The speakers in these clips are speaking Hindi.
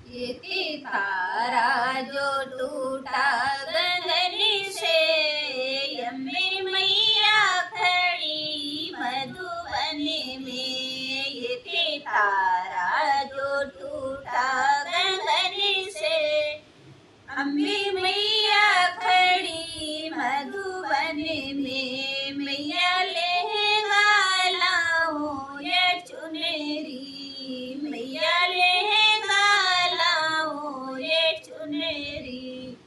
एक तारा जो टूटा गगन से, अम्बे मैया खड़ी मधुबन में। एक तारा जो टूटा गगन से, अम्बे मैया खड़ी मधुबन में। मैया लहंगा लाओ या चुनरी, मैया लहंगा लाओ या चुनरी।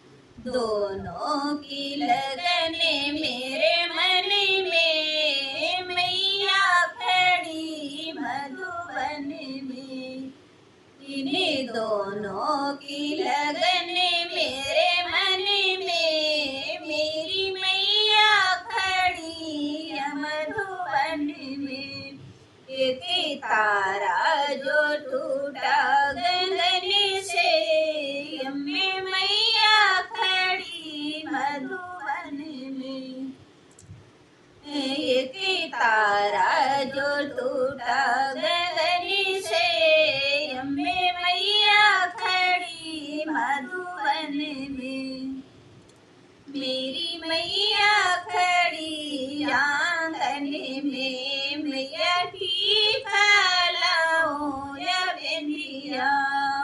दोनों की लगन मेरे मन में, मैया खड़ी मधुबन में। इन्हीं दोनों की लगन मेरे मन में, मेरी मैया खड़ी मधुबन में। एक तारा जो टूटा गगन से, अम्बे मैया खड़ी मधुबन में। एक तारा जो टूटा गगन से, अम्बे मैया खड़ी मधुबन में। मेरी मैया खड़ी आंगन में, मैया टीका लाओ या बिंदिया,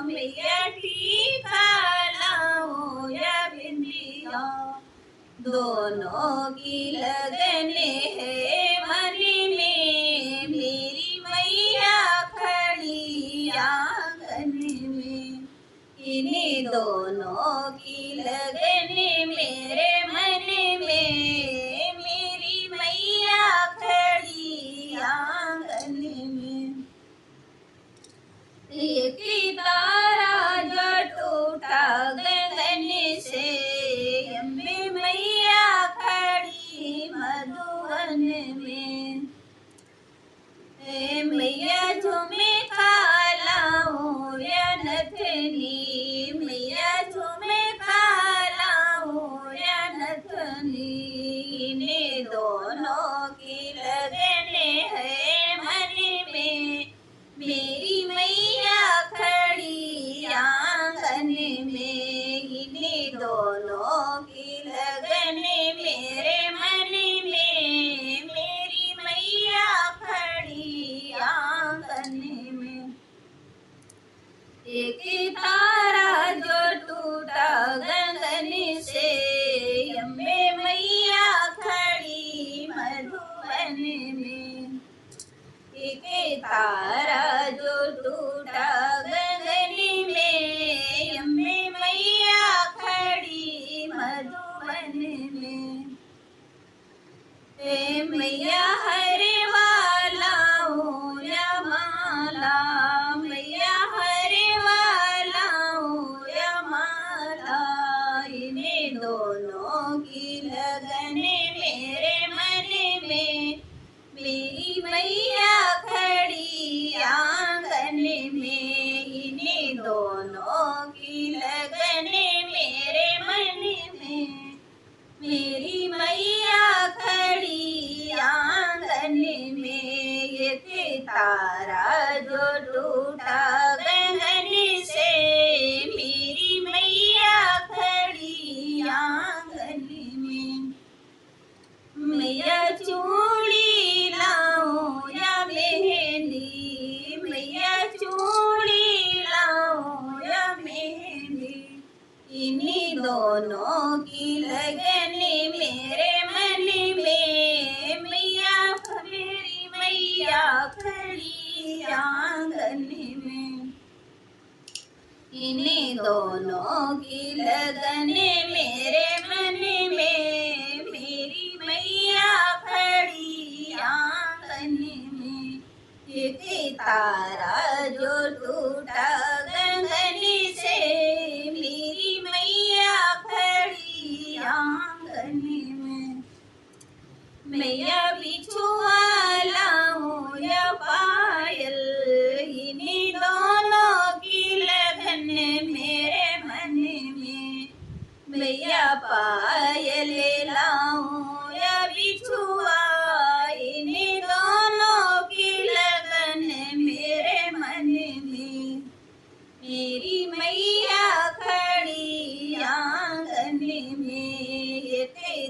मैया टीका लाओ या बिंदिया। दोनों की लगन है मन में, मेरी मैया खड़ी आंगन में। इन्हीं दोनों की लगन मेरे मन में, मेरी मैया खड़ी आंगन में। एक तारा जो टूटा गगन से, अम्बे मैया खड़ी मधुबन में। मैया झूमे लाओ या नथनी, मैया झूमे लाओ या नथनी। इन्हें दोनों की लगन है मन में, मेरी मैया खड़ी आंगन में। इन्हीं दोनों की लगन मेरे मन में, मेरी मैया खड़ी आंगन में। एक तारा जो टूटा गगन से, अम्बे मैया खड़ी मधुबन में। एक तारा जो टूटा गगन में, अम्बे मैया खड़ी मधुबन में। मैया हरे वाला हो या माला, मैया हरे वाला हो या माला। इन्हें दोनों की लगन मेरे मन में, मेरी मैया खड़ी आंगन में। इन्हीं दोनों की लगन मेरे मन में, मेरी मैया खड़ी आंगन में। एक तारा जो टूटा गगन से, मेरी मैया खड़ी आंगन में। मैया चूड़ी लाओ या मेहंदी, मैया चूड़ी लाओ या मेहंदी। इन्हीं दोनों की लगन मेरे मन में, मैया मेरी मैया खड़ी आंगन में। इन्हीं दोनों की लगन मेरे मन में, मेरी मैया खड़ी आंगन में। एक तारा जो टूटा गगन से, मेरी मैया खड़ी आंगन में। मैया बिछुआ लाओ या पायल, इन्हीं दोनों की लगन मेरे मन में। मैया पायल लाओ या बिछुआ, इन्हीं दोनों की लगन मेरे मन में। मेरी मेरी मैया